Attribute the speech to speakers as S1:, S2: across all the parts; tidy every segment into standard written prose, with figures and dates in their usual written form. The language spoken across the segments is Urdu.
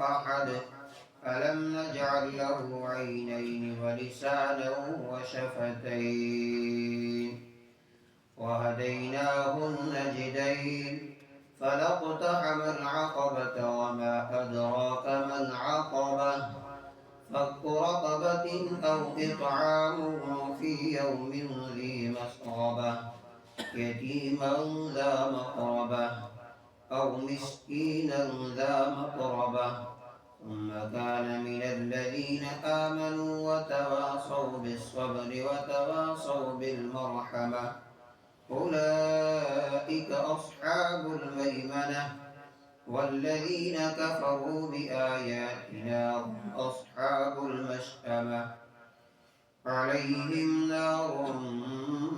S1: أحد ألم نجعل له عينين ولسانا وشفتين وهديناه النجدين فلاقتحم العقبة وما أدراك ما العقبة فك رقبة أو إطعام في يوم ذي مسغبة يتيما ذا مقربة أو مسكينا ذا مقربة ثم كان من الذين آمنوا وتواصوا بالصبر وتواصوا بالمرحمة أولئك أصحاب الميمنة والذين كفروا بآياتنا هم أصحاب المشأمة عليهم نار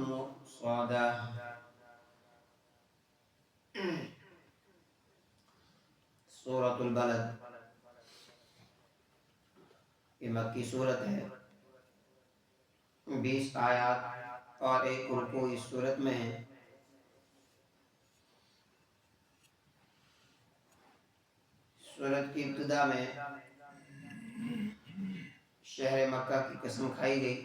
S1: مؤصدة. سورۃ البلد یہ مکی سورت ہے، 20 آیات اور ایک رکوع اس سورت میں ہے۔ سورت کی ابتدا میں شہر مکہ کی قسم کھائی گئی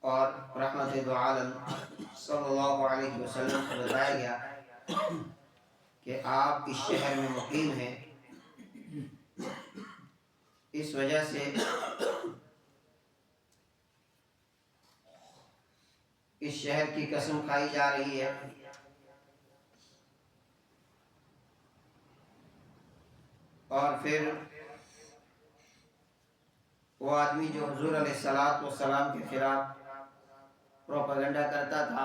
S1: اور رحمت دو عالم صلی اللہ علیہ وسلم کو بتایا گیا کہ آپ اس شہر میں مقیم ہیں، اس وجہ سے اس شہر کی قسم کھائی جا رہی ہے۔ اور پھر وہ آدمی جو حضور علیہ السلام کے خلاف پروپیگنڈا کرتا تھا،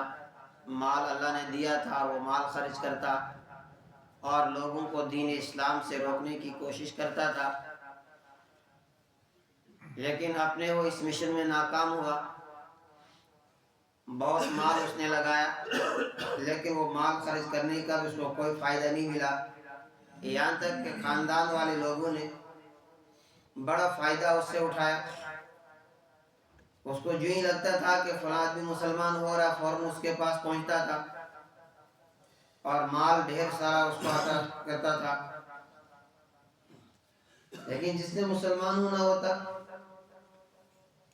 S1: مال اللہ نے دیا تھا، وہ مال خرچ کرتا اور لوگوں کو دین اسلام سے روکنے کی کوشش کرتا تھا، لیکن اپنے وہ اس مشن میں ناکام ہوا۔ بہت مال اس نے لگایا لیکن وہ مال خرچ کرنے کا بھی اس کو کوئی فائدہ نہیں ملا، یہاں تک کہ خاندان والے لوگوں نے بڑا فائدہ اس سے اٹھایا۔ اس کو جو ہی لگتا تھا کہ فلاں آدمی مسلمان ہو رہا، فوراً اس کے پاس پہنچتا تھا اور مال ڈھیر سارا اس کو عطا کرتا تھا، لیکن جس نے مسلمان ہونا ہوتا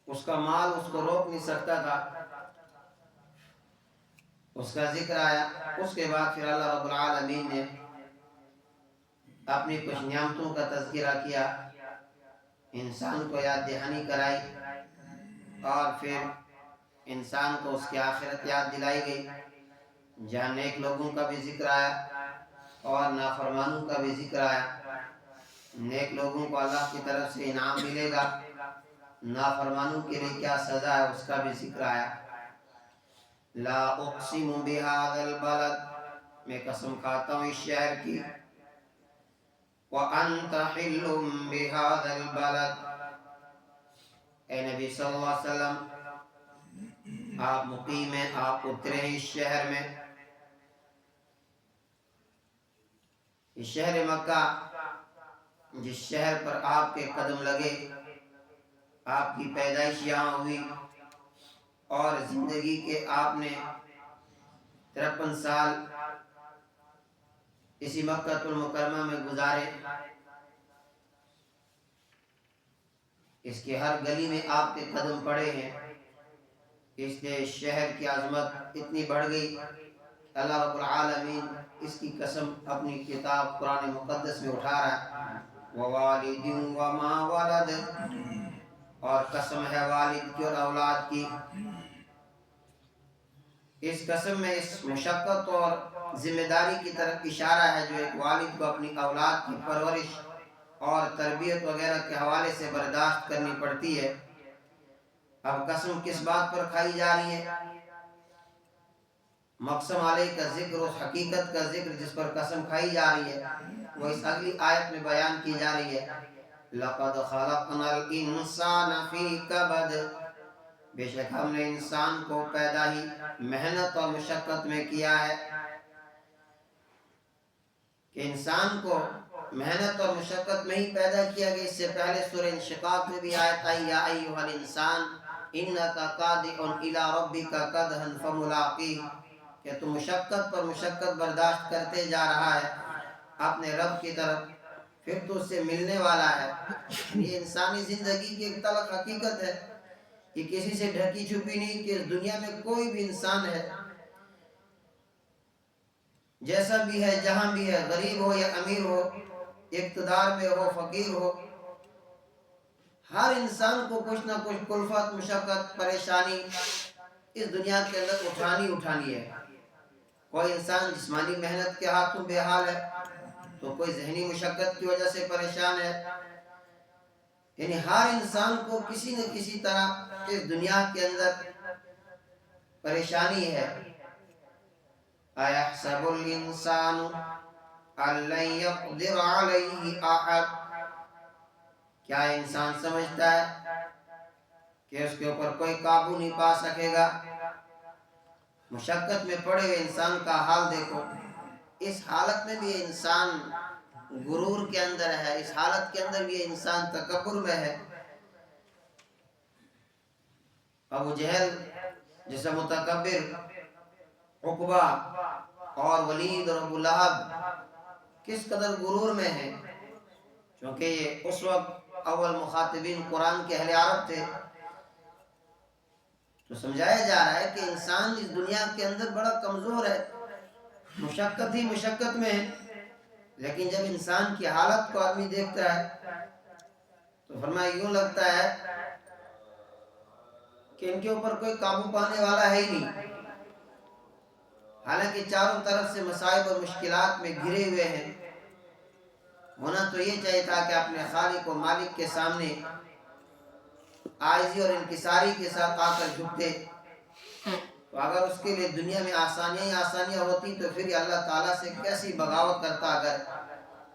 S1: اس کا مال اس کو روک نہیں سکتا تھا۔ اس کا ذکر آیا، اس کے بعد پھر اللہ رب العالمین نے اپنی کچھ نعمتوں کا تذکرہ کیا، انسان کو یاد دہانی کرائی اور پھر انسان کو اس کی آخرت یاد دلائی گئی، جہاں نیک لوگوں کا بھی ذکر آیا اور نافرمانوں کا بھی ذکر آیا۔ نیک لوگوں کو اللہ کی طرف سے انعام ملے گا، نافرمانوں کے لیے کیا سزا ہے اس کا بھی ذکر آیا۔ لا اقسم بهذا البلد، میں قسم کھاتا ہوں اس شہر کی، وَأَنْتَ حِلٌّ بِهَذَا الْبَلَدِ، اے نبی صلی اللہ علیہ وسلم آپ مقیم ہیں، آپ اترے ہیں اس شہر میں۔ اس شہر مکہ جس شہر پر آپ کے قدم لگے، آپ کی پیدائش یہاں ہوئی اور زندگی کے آپ نے 53 سال اسی مکہ المکرمہ میں گزارے۔ اس کے ہر گلی میں آپ کے قدم پڑے ہیں، اس لیے شہر کی عظمت اتنی بڑھ گئی۔ اللہ رب العالمین اس کی قسم اپنی کتاب قرآن مقدس میں اٹھا رہا ہے، وَوَالِدٍ وَمَا وَلَدَ، اور قسم ہے والد کی اور اولاد کی۔ اس قسم میں اس مشقت اور ذمہ داری کی طرف اشارہ ہے جو ایک والد کو اپنی اولاد کی پرورش اور تربیت وغیرہ کے حوالے سے برداشت کرنی پڑتی ہے۔ اب قسم کس بات پر کھائی جا رہی ہے؟ مقسم علیہ کا ذکر، اس حقیقت کا ذکر جس پر قسم کھائی جا رہی ہے، وہ اس اگلی آیت میں بیان کی جا رہی ہے۔ لَقَدْ خَلَقْنَا الْإِنسَانَ فِي كَبَدٍ، بے شک ہم نے انسان کو پیدا ہی محنت اور مشقت میں کیا ہے، کہ انسان کو محنت اور مشقت میں ہی پیدا کیا گیا۔ اس سے پہلے سورہ انشقاق میں بھی آیت آئی، یا ایھا الانسان انک قادح الی ربک قدحا فملاقیہ، کہ کہ تو مشقت پر مشقت برداشت کرتے جا رہا ہے اپنے رب کی طرف، پھر تو اس سے ملنے والا ہے۔ یہ انسانی زندگی کی ایک تلخ حقیقت ہے، یہ کسی سے ڈھکی چھپی نہیں کہ اس دنیا میں کوئی بھی انسان ہے، جیسا بھی ہے، جہاں بھی ہے، غریب ہو یا امیر ہو، اقتدار میں ہو فقیر ہو، ہر انسان کو کچھ نہ کچھ کلفت، مشقت، پریشانی اس دنیا کے اندر اٹھانی ہے۔ کوئی انسان جسمانی محنت کے ہاتھوں بے حال ہے، تو کوئی ذہنی مشقت کی وجہ سے پریشان ہے۔ یعنی ہر انسان کو کسی نہ کسی طرح اس دنیا کے اندر پریشانی ہے۔ اَيَحْسَبُ الْإِنسَانُ أَن لَّن يَقْدِرَ عَلَيْهِ أَحَدٌ، کیا انسان سمجھتا ہے کہ اس کے اوپر کوئی قابو نہیں پا سکے گا؟ مشقت میں پڑے ہوئے انسان کا حال دیکھو، اس حالت میں بھی انسان غرور کے اندر ہے، اس حالت کے اندر بھی انسان تکبر میں ہے۔ ابو جہل جیسا متکبر، عقبہ اور ولید اور ابو لہب کس قدر غرور میں ہیں، چونکہ یہ اس وقت اول مخاطبین قرآن کے اہل عرب تھے۔ تو سمجھایا جا رہا ہے کہ انسان اس دنیا کے اندر بڑا کمزور ہے، مشقت ہی مشقت میں ہے، لیکن جب انسان کی حالت کو آدمی دیکھتا ہے تو فرمایا یوں لگتا ہے کہ ان کے اوپر کوئی قابو پانے والا ہے ہی نہیں، حالانکہ چاروں طرف سے مصائب اور مشکلات میں گھرے ہوئے ہیں۔ ہونا تو یہ چاہیے تھا کہ اپنے خالق و مالک کے سامنے عاجزی اور انکساری کے ساتھ آ کر جھکتے، تو اگر اس کے لیے دنیا میں آسانیاں ہوتی تو پھر اللہ تعالیٰ سے کیسی بغاوت کرتا اگر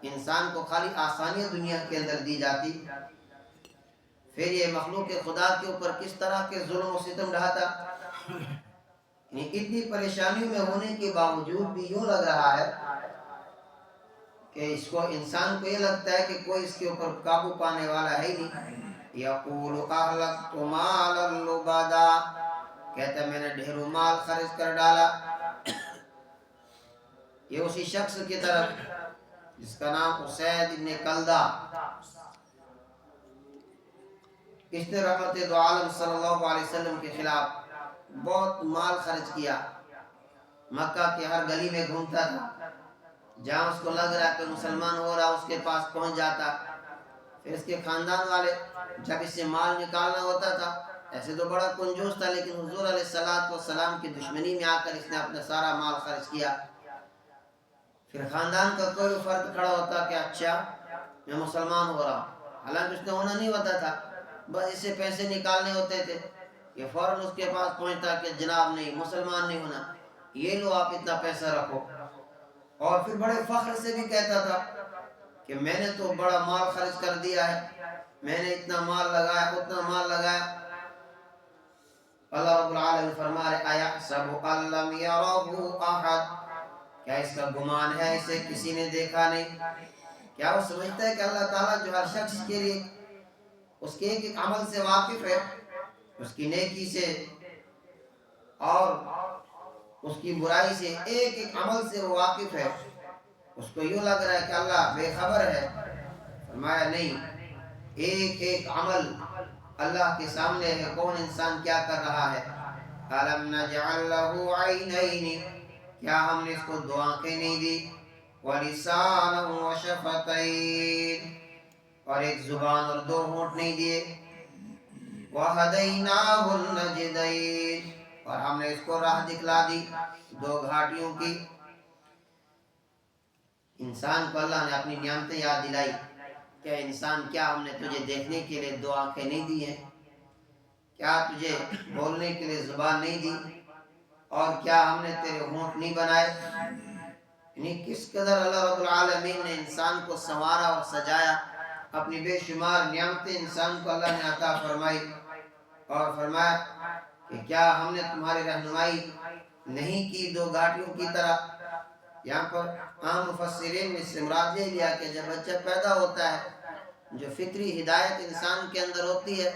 S1: انسان کو خالی آسانیاں دنیا کے اندر دی جاتی، پھر یہ مخلوق خدا کے اوپر کس طرح کے ظلم و ستم ڈھاتا۔ اتنی پریشانیوں میں ہونے کے باوجود بھی یوں لگ رہا ہے کہ اس کو انسان کو یہ لگتا ہے کہ کوئی اس کے اوپر قابو پانے والا ہے ہی نہیں۔ یقول اہلکت مالا لبدا، کہتا ہے میں نے ڈھیروں مال خرچ کر ڈالا۔ یہ اسی شخص کی طرف جس کا نام اسید ابن کلدہ، اس نے رحمت دو عالم صلی اللہ علیہ وسلم کے خلاف بہت مال خرچ کیا، مکہ کے ہر گلی میں گھومتا تھا، جہاں اس کو لگ رہا کہ مسلمان ہو رہا اس کے پاس پہنچ جاتا۔ پھر اس کے خاندان والے جب اس سے مال نکالنا ہوتا تھا، ایسے تو بڑا کنجوس تھا، لیکن حضور علیہ السلام کی دشمنی میں آ کر اس نے اپنا سارا مال خرچ کیا۔ پھر خاندان کا کوئی فرد کھڑا ہوتا کہ اچھا میں مسلمان ہو رہا ہوں، حالانکہ اس نے ہونا نہیں ہوتا تھا، بس اس سے پیسے نکالنے ہوتے تھے، یہ فوراً اس کے پاس پہنچتا کہ جناب نہیں، مسلمان نہیں ہونا، یہ لو آپ اتنا پیسہ رکھو۔ اور پھر بڑے فخر سے بھی کہتا تھا کہ میں نے تو بڑا مال خرچ کر دیا ہے، میں نے اتنا مال لگایا، اتنا مال لگایا۔ اللہ رب العالمین فرما رہے اَيَحْسَبُ أَن لَّمْ يَرَهُ أَحَدٌ، کیا اس کا گمان ہے اسے کسی نے دیکھا نہیں؟ کیا وہ سمجھتا ہے کہ اللہ تعالیٰ جو ہر شخص کے لیے اس کے ایک ایک عمل سے واقف ہے، اس کی نیکی سے اور اس کی برائی سے، ایک ایک عمل سے وہ واقف ہے؟ اس کو یوں لگ رہا ہے کہ اللہ بے خبر ہے۔ فرمایا نہیں، ایک ایک عمل اللہ کے سامنے ہے، کون انسان کیا کر رہا ہے۔ أَلَمْ نَجْعَلْ لَهُ عَيْنَيْنِ، کیا ہم نے اس کو دو آنکھیں نہیں دی، وَلِسَانًا وَشَفَتَيْنِ، اور ایک زبان اور دو ہونٹ نہیں دیے، وَهَدَيْنَاهُ النَّجْدَيْنِ، اور ہم نے اس کو راہ دکھلا دی دو گھاٹیوں کی۔ انسان کو اللہ نے اپنی نعمتیں یاد دلائی کہ انسان کیا ہم نے تجھے دیکھنے کے لیے دو آنکھیں نہیں دی ہیں، کیا تجھے بولنے کے لیے زبان نہیں دی، اور کیا ہم نے تیرے ہونٹ نہیں بنائے؟ یعنی کس قدر اللہ رب العالمین نے انسان کو سنوارا اور سجایا، اپنی بے شمار نعمتیں انسان کو اللہ نے عطا فرمائی، اور فرمایا کہ کیا ہم نے تمہاری رہنمائی نہیں کی دو گھاٹیوں کی طرح۔ یہاں پر عام مفسرین نے اس سے مراد یہ لیا کہ جب بچہ پیدا ہوتا ہے، جو فطری ہدایت انسان کے اندر ہوتی ہے،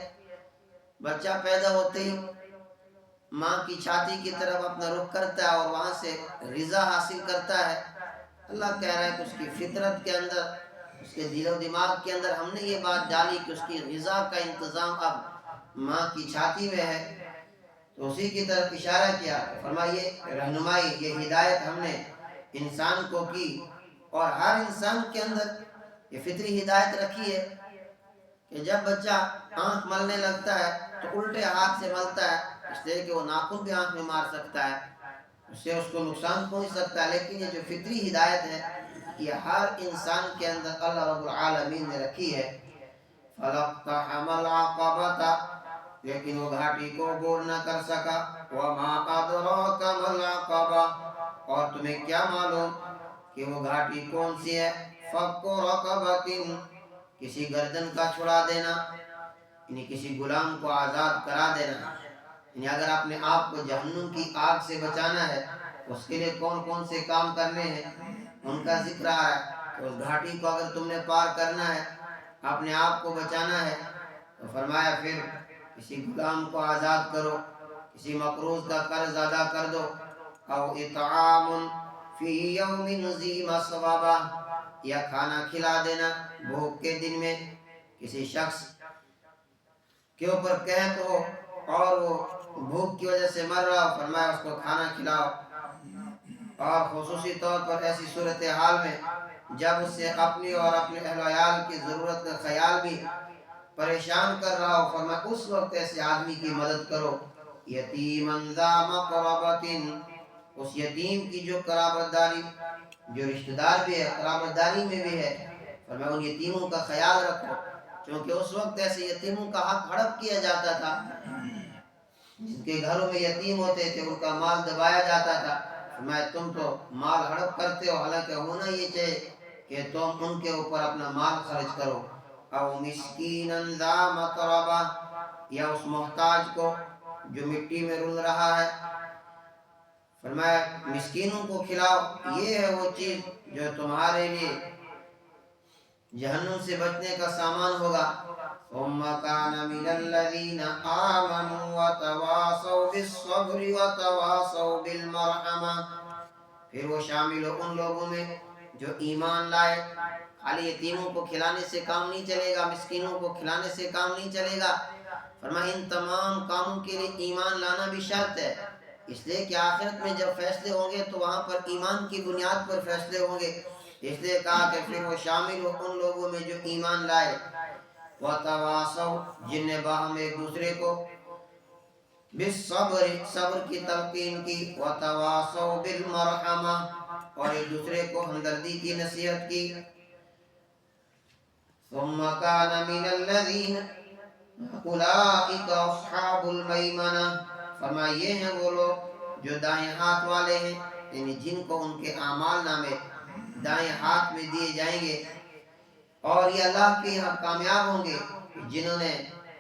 S1: بچہ پیدا ہوتے ہی ماں کی چھاتی کی طرف اپنا رخ کرتا ہے اور وہاں سے رضا حاصل کرتا ہے، اللہ کہہ رہا ہے کہ اس کی فطرت کے اندر، اس کے دل و دماغ کے اندر ہم نے یہ بات ڈالی کہ اس کی غذا کا انتظام اب ماں کی چھاتی میں ہے، تو اسی کی طرف اشارہ کیا، فرمائیے رہنمائی، یہ ہدایت ہم نے انسان کو کی، اور ہر انسان کے اندر یہ فطری ہدایت رکھی ہے کہ جب بچہ آنکھ ملنے لگتا ہے تو الٹے ہاتھ سے ملتا ہے، اس لیے کہ وہ ناخن بھی آنکھ میں مار سکتا ہے، اس سے اس کو نقصان پہنچ سکتا ہے، لیکن یہ جو فطری ہدایت ہے یہ ہر انسان کے اندر اللہ رب العالمین نے رکھی ہے۔ فَلَقْتَحَمَ الْعَقَبَةَ، لیکن وہ گھاٹی کو عبور نہ کر سکا، وَمَا أَدْرَاكَ مَا الْعَقَبَةُ، اور تمہیں کیا معلوم کہ وہ گھاٹی کون سی ہے؟ فَكُّ رَقَبَةٍ، کسی گردن کا چھڑا دینا، یعنی کسی غلام کو آزاد کرا دینا، یعنی اگر اپنے آپ کو جہنم کی آگ سے بچانا ہے اس کے لیے کون کون سے کام کرنے ہیں ان کا ذکر آ رہا ہے، تو اس گھاٹی کو اگر تم نے پار کرنا ہے، اپنے آپ کو بچانا ہے، تو فرمایا پھر کسی غلام کو آزاد کرو، کسی مقروض کا قرض ادا کر دو، او اطعام فی یوم ذی مسغبہ، یا کھانا کھلا دینا بھوک کے دن میں کسی شخص کے اوپر قحط ہو اور وہ بھوک کی وجہ سے مر رہا ہو، فرمایا اس کو کھانا کھلاؤ، اور خصوصی طور پر ایسی صورتحال میں جب اس سے اپنی اور اپنے اہل و عیال کی ضرورت کا خیال بھی پریشان کر رہا ہو، فرمایا اس وقت ایسے آدمی کی مدد کرو، یتیماً ذا مقربۃ، اس یتیم کی جو قرابت داری، جو رشتہ دار بھی ہے، قرابت داری میں بھی ہے، فرمایا ان یتیموں کا خیال رکھو، کیونکہ اس وقت ایسے یتیموں کا حق ہڑپ کیا جاتا تھا، جن کے گھروں میں یتیم ہوتے تھے ان کا مال دبایا جاتا تھا، فرمایا تم تو مال ہڑپ کرتے ہو، حالانکہ ہونا یہ چاہیے کہ تم ان کے اوپر اپنا مال خرچ کرو، او مسکینا ذا متربہ، یا اس محتاج کو جو مٹی میں رل رہا ہے، فرمایا مسکینوں کو کھلاؤ، یہ ہے وہ چیز جو تمہارے لیے جہنم سے بچنے کا سامان ہوگا۔ ثم كان من الذين آمنوا وتواصوا بالصبر وتواصوا بالمرحمة، پھر وہ شامل ہو ان لوگوں میں جو ایمان لائے، خالی یتیموں کو کھلانے سے کام نہیں چلے گا، مسکینوں کو کھلانے سے کام نہیں چلے گا، فرمایا ان تمام کاموں کے لیے ایمان لانا بھی شرط ہے، اس لیے کہ آخرت میں جب فیصلے ہوں گے تو وہاں پر ایمان کی بنیاد پر فیصلے ہوں گے، اس لیے کہا کہ پھر وہ شامل ہو ان لوگوں میں جو ایمان لائے، وَتَوَاصَوْا، جن نے باہم ایک دوسرے کو بالصبر، صبر کی تلقین کی، وَتَوَاصَوْا بِالْمَرْحَمَةِ، اور ایک دوسرے کو ہمدردی کی نصیحت کی۔ ثم كان من الذين اولئك اصحاب المیمنہ، فرمایا یہ ہیں وہ لوگ جو دائیں ہاتھ والے ہیں، یعنی جن کو ان کے اعمال نامے دائیں ہاتھ میں دیے جائیں گے، اور یہ اللہ کے یہاں کامیاب ہوں گے جنہوں نے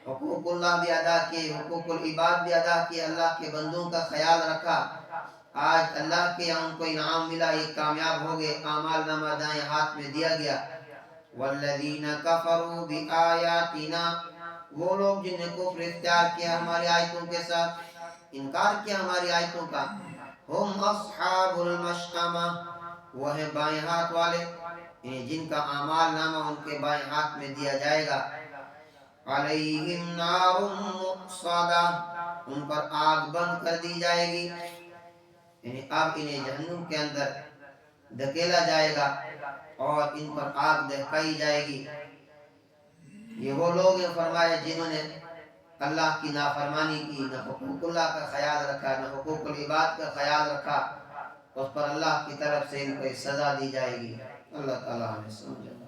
S1: حقوق اللہ بھی ادا کیے، حقوق العباد بھی ادا کیے، اللہ کے بندوں کا خیال رکھا، آج اللہ کے یہاں ان کو انعام ملا، یہ کامیاب ہو گئے، اعمال نامہ دائیں ہاتھ میں دیا گیا۔ والذین کفروا بآیاتنا، وہ لوگ جن نے کفر اختیار کیا ہماری آیتوں کے ساتھ، انکار کیا ہماری آیتوں کا، ہم اصحاب المشأمہ، وہ ہیں بائیں ہاتھ والے، جن کا اعمال نامہ ان کے بائیں ہاتھ میں دیا جائے گا، علیہم نار مؤصدہ، ان پر آگ بند کر دی جائے گی، یعنی اب انہیں جہنم کے اندر دھکیلا جائے گا اور ان پر آگ دہکائی جائے گی۔ یہ وہ لوگ ہیں فرمایا جنہوں نے اللہ کی نافرمانی کی، نہ حقوق اللہ کا خیال رکھا، نہ حقوق العباد کا خیال رکھا، اس پر اللہ کی طرف سے ان کو سزا دی جائے گی۔ اللہ تعالیٰ ہمیں سمجھا۔